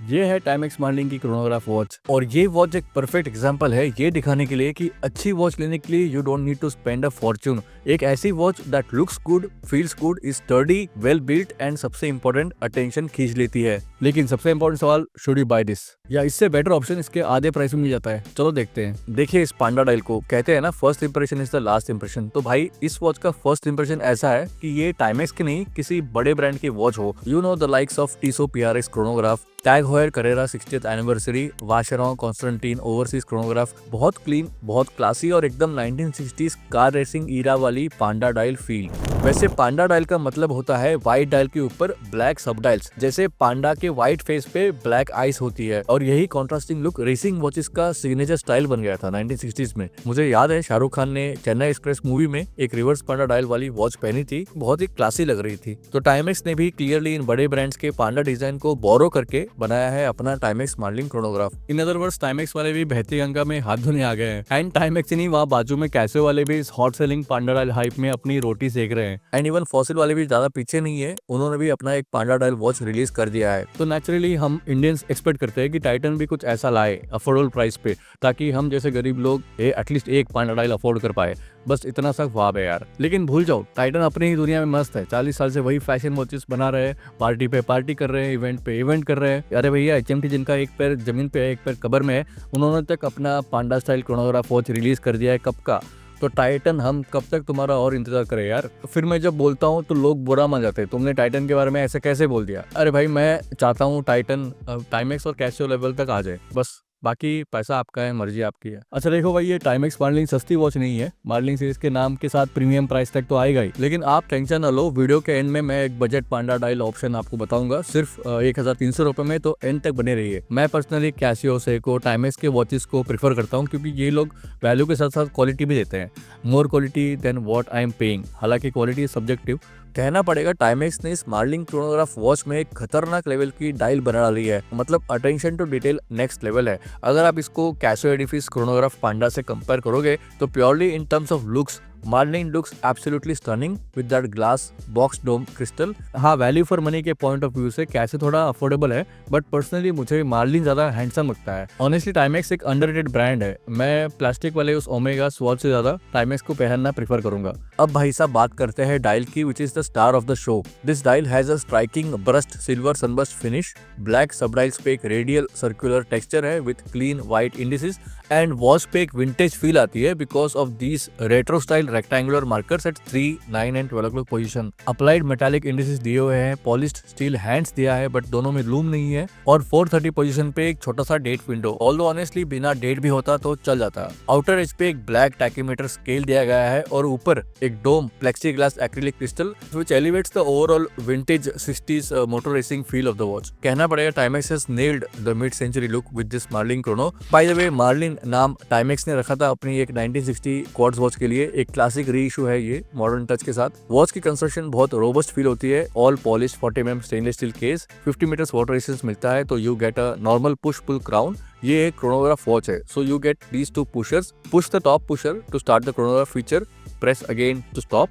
ये है Timex Marlin की क्रोनोग्राफ वॉच और ये वॉच एक परफेक्ट एग्जांपल है ये दिखाने के लिए कि अच्छी वॉच लेने के लिए you don't need to spend a fortune. एक ऐसी watch that looks good, feels good, is sturdy, well built and सबसे इंपॉर्टेंट अटेंशन खींच लेती है। लेकिन सबसे इंपॉर्टेंट सवाल, शुड यू बाय दिस? या इससे बेटर ऑप्शन इसके आधे प्राइस में मिल जाता है? चलो देखते हैं। देखिए इस पांडा डायल को, कहते हैं ना first impression is the last impression. तो भाई इस वॉच का फर्स्ट इंप्रेशन ऐसा है कि ये टाइमेक्स की नहीं किसी बड़े ब्रांड की वॉच हो। You know the likes of Tissot PRX chronograph, Tag Heuer Carrera 60th anniversary, Vacheron Constantin Overseas chronograph. बहुत क्लीन, बहुत क्लासी और एकदम 1960s कार रेसिंग ईरा वाली पांडा डायल फील। वैसे पांडा डायल का मतलब होता है व्हाइट डायल के ऊपर ब्लैक सब डायल्स, जैसे पांडा के व्हाइट फेस पे ब्लैक आइस होती है। और यही कॉन्ट्रास्टिंग लुक रेसिंग वॉचेस का सिग्नेचर स्टाइल बन गया था 1960s में। मुझे याद है शाहरुख खान ने चेन्नई एक्सप्रेस मूवी में एक रिवर्स पांडा डायल वाली वॉच पहनी थी, बहुत ही क्लासी लग रही थी। तो टाइमेक्स ने भी क्लियरली इन बड़े ब्रांड्स के पांडा डिजाइन को बोरो करके बनाया है अपना Timex Marlin chronograph. In other words Timex वाले भी बहती गंगा में हाथ धोने आ गए हैं। एंड टाइमेक्स नहीं, वहाँ बाजू में कैसियो वाले भी इस हॉट सेलिंग पांडा डायल हाइप में अपनी रोटी सेक रहे हैं। एंड इवन फॉसिल वाले भी ज्यादा पीछे नहीं है, उन्होंने भी अपना एक पांडा डायल वॉच रिलीज कर दिया है। तो नेचुरली हम इंडियंस एक्सपेक्ट करते हैं कि टाइटन भी कुछ ऐसा लाए अफोर्डेबल प्राइस पे, ताकि हम जैसे गरीब लोग एटलीस्ट एक पांडा डायल अफोर्ड कर पाए। बस इतना सा ख्वाब है यार। लेकिन भूल जाओ, टाइटन अपनी ही दुनिया में मस्त है। 40 साल से वही फैशन वॉचेस बना रहे हैं, पार्टी पे पार्टी कर रहे हैं, इवेंट पे इवेंट कर रहे हैं। अरे भैया HMT जिनका एक पैर जमीन पे है एक पैर कब्र में है, उन्होंने तक अपना पांडा स्टाइल क्रोनोग्राफ वॉच रिलीज कर दिया है कब का। तो टाइटन हम कब तक तुम्हारा और इंतजार करें यार। तो फिर मैं जब बोलता हूँ तो लोग बुरा मान जाते हैं, तुमने टाइटन के बारे में ऐसे कैसे बोल दिया। अरे भाई मैं चाहता हूँ टाइटन टाइमेक्स और कैसियो लेवल तक आ जाए, बस बाकी पैसा आपका है, मर्जी आपकी है। अच्छा देखो भाई, ये टाइमेक्स मार्लिन सस्ती वॉच नहीं है। मार्लिन सीरीज के नाम के साथ प्रीमियम प्राइस तक तो आएगा ही, लेकिन आप टेंशन न लो, वीडियो के एंड में मैं एक बजट पांडा डायल ऑप्शन आपको बताऊंगा सिर्फ 1300 रुपए में। तो एंड तक बने रहिए। मैं पर्सनली कैसियो, सेको, टाइमेक्स के वॉचेस को प्रीफर करता हूँ क्योंकि ये लोग वैल्यू के साथ साथ क्वालिटी भी देते हैं, more quality than what I am paying. हालांकि क्वालिटी सब्जेक्टिव, कहना पड़ेगा टाइमेक्स ने इस मार्लिन क्रोनोग्राफ वॉच में एक खतरनाक लेवल की डायल बना डाली है। मतलब attention to detail next level है। अगर आप इसको कैसियो एडिफिस क्रोनोग्राफ पांडा से कंपेयर करोगे तो purely in terms of looks Marlin looks absolutely stunning with that glass box dome crystal. हाँ, वैल्यू फॉर मनी के पॉइंट ऑफ व्यू से कैसे थोड़ा अफोर्डेबल है, बट पर्सनली मुझे मार्लिन ज्यादा हैंडसम लगता है। ऑनेस्टली टाइमेक्स एक अंडररेटेड ब्रांड है। मैं प्लास्टिक वाले उस ओमेगा वॉच से ज्यादा टाइमेक्स को पहनना प्रीफर करूंगा। अब भाई साहब बात करते हैं डायल की, which is the star of the show. This dial has a striking brushed silver sunburst finish. Black sub dials पे एक रेडियल सर्कुलर टेक्सचर है with clean white indices and watch पे एक विंटेज फील आती है because of these retro style rectangular markers at 3, 9 and 12 o'clock position. Applied metallic indices दिए हुए हैं, पॉलिश्ड स्टील हैंड्स दिया है बट दोनों में लूम नहीं है, और 4:30 पोजीशन पे एक छोटा सा डेट विंडो। ऑल्दो ऑनेस्टली बिना डेट भी होता तो चल जाता। आउटर एज पे एक ब्लैक टैकीमीटर स्केल दिया गया है और ऊपर एक dome plexiglass acrylic crystal which elevates the overall vintage 60s motor racing feel of the watch. कहना पड़ेगा Timex has nailed the mid century look with this Marlin chrono. By the way, Marlin नाम Timex ने रखा था अपनी एक 1960 quartz watch के लिए। एक क्लासिक री इशू है ये मॉडर्न टच के साथ। वॉच की कंस्ट्रक्शन बहुत रोबस्ट फील होती है। All polish 40 mm stainless steel case, 50 meters water resistance मिलता है, तो you get a normal push pull crown. ये एक क्रोनोग्राफ वॉच है, so you get these two pushers. Push the top pusher to start the chronograph feature, press again to stop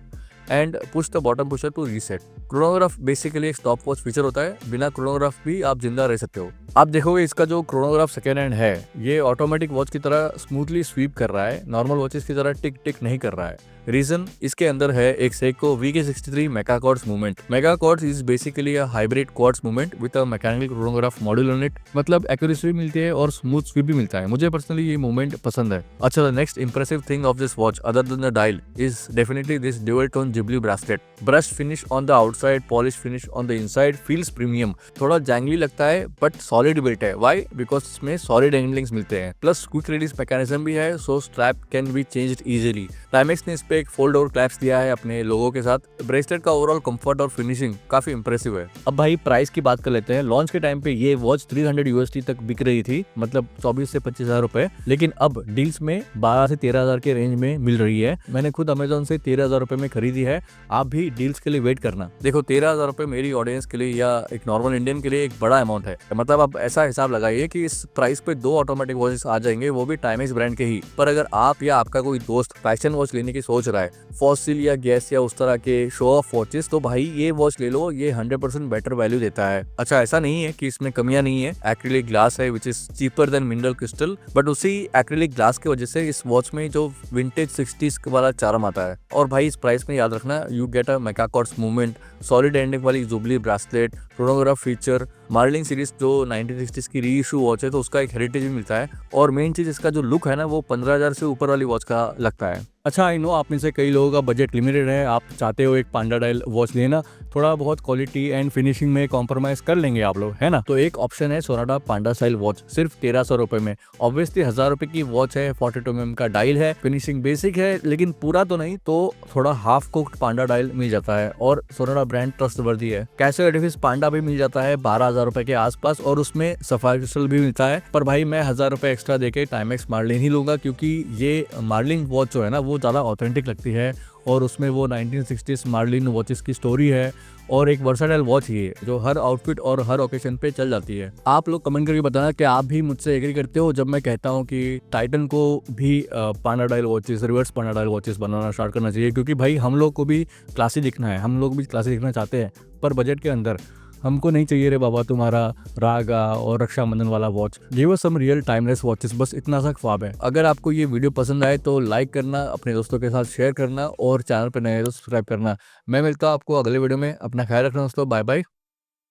and push the bottom pusher to reset. Chronograph basically एक stop watch feature होता है, बिना chronograph भी आप जिंदा रह सकते हो। आप देखोगे इसका जो क्रोनोग्राफ सेकेंड हैंड है, ये ऑटोमेटिक वॉच की तरह स्मूथली स्वीप कर रहा है, नॉर्मल वॉचेस की तरह टिक टिक नहीं कर रहा है। रीजन इसके अंदर है एक Seiko VK63 mega quartz movement. Mega quartz is basically a hybrid quartz movement with a mechanical chronograph module on it. मतलब एक्यूरेसी भी मिलती है और स्मूथ स्वीप भी मिलता है। मुझे पर्सनली ये मूवमेंट पसंद है। अच्छा, the next impressive thing of this watch other than the dial is definitely this dual tone jubilee bracelet. Brush finish on the outside, polish finish on the inside, feels premium. थोड़ा jangly लगता है but solid built है। Why? Because इसमें solid end links मिलते हैं, plus quick release mechanism भी है, so strap can be changed easily. Timex ने इस पे एक फोल्ड ओवर क्लैप्स दिया है अपने लोगों के साथ। ब्रेसलेट का ओवरऑल कंफर्ट और फिनिशिंग काफी इंप्रेसिव है। अब भाई प्राइस की बात कर लेते हैं। लॉन्च के टाइम पे ये वॉच $300 तक बिक रही थी, मतलब 24 से 25 हजार रुपए। लेकिन अब डील्स में 12 से 13 हजार के रेंज में मिल रही है। मैंने खुद अमेजोन से 13 हजार रुपए में खरीदी है। आप भी डील्स के लिए वेट करना। देखो 13 हजार रुपए मेरी ऑडियंस के लिए या एक नॉर्मल इंडियन के लिए एक बड़ा अमाउंट है। मतलब आप ऐसा हिसाब लगाइए कि इस प्राइस पे 2 ऑटोमेटिक वॉचेस आ जाएंगे, वो भी टाइमेक्स ब्रांड के ही। पर अगर आप या आपका कोई दोस्त फैशन वॉच लेने की सोच सोच रहा है फॉसिल या गैस या उस तरह के शो ऑफ वॉचेस, तो भाई ये वॉच ले लो, ये 100% बेटर वैल्यू देता है। अच्छा, ऐसा नहीं है कि इसमें कमियां नहीं है, एक्रिलिक ग्लास है which is cheaper than mineral crystal, but उसी एक्रिलिक ग्लास की वजह से इस वॉच में जो विंटेज 60s वाला चार्म आता है। और भाई इस प्राइस में याद रखना, you get a mecaquartz movement, solid ending वाली jubilee bracelet, chronograph feature, Marlin series जो 1960s की री इशू वॉच है तो उसका एक हेरिटेज भी मिलता है, और मेन चीज इसका जो लुक है ना वो 15,000 से ऊपर वाली वॉच का लगता है। अच्छा, आई नो आप में से कई लोगों का बजट लिमिटेड है, आप चाहते हो एक पांडा डायल वॉच लेना, थोड़ा बहुत क्वालिटी एंड फिनिशिंग में कॉम्प्रोमाइज कर लेंगे आप लोग, है ना। तो एक ऑप्शन है सोनाटा पांडा स्टाइल वॉच, सिर्फ 1300 रुपए में। ऑब्वियसली 1000 रुपए की वॉच है, 42 mm का डायल है, फिनिशिंग बेसिक है लेकिन पूरा तो नहीं, तो थोड़ा हाफ कुक्ड पांडा डायल मिल जाता है, और सोनाटा ब्रांड ट्रस्टवर्दी है। कैसे एडिफिस पांडा भी मिल जाता है 12,000 रुपए के आसपास, और उसमें सफायर क्रिस्टल भी मिलता है। पर भाई मैं 1000 रुपए एक्स्ट्रा देके टाइमेक्स मार्लिन ही लूंगा, क्योंकि ये मार्लिन वॉच जो है ना वो ज्यादा ऑथेंटिक लगती है, और उसमें वो 1960s मार्लिन वॉचेस की स्टोरी है, और एक वर्सेटाइल वॉच ही है जो हर आउटफिट और हर ओकेशन पे चल जाती है। आप लोग कमेंट करके बताना कि आप भी मुझसे एग्री करते हो जब मैं कहता हूँ कि टाइटन को भी पांडा डायल वॉचेस, रिवर्स पांडा डायल वॉचेस बनाना स्टार्ट करना चाहिए, क्योंकि भाई हम लोग को भी क्लासी दिखना है, हम लोग भी क्लासी दिखना चाहते हैं, पर बजट के अंदर। हमको नहीं चाहिए रे बाबा तुम्हारा रागा और रक्षाबंधन वाला watch, give us some real timeless watches, बस इतना सा ख्वाब है। अगर आपको ये वीडियो पसंद आए तो लाइक करना, अपने दोस्तों के साथ शेयर करना, और चैनल पर नए तो सब्सक्राइब करना। मैं मिलता हूँ आपको अगले वीडियो में, अपना ख्याल रखना दोस्तों, बाय बाय,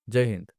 जय हिंद।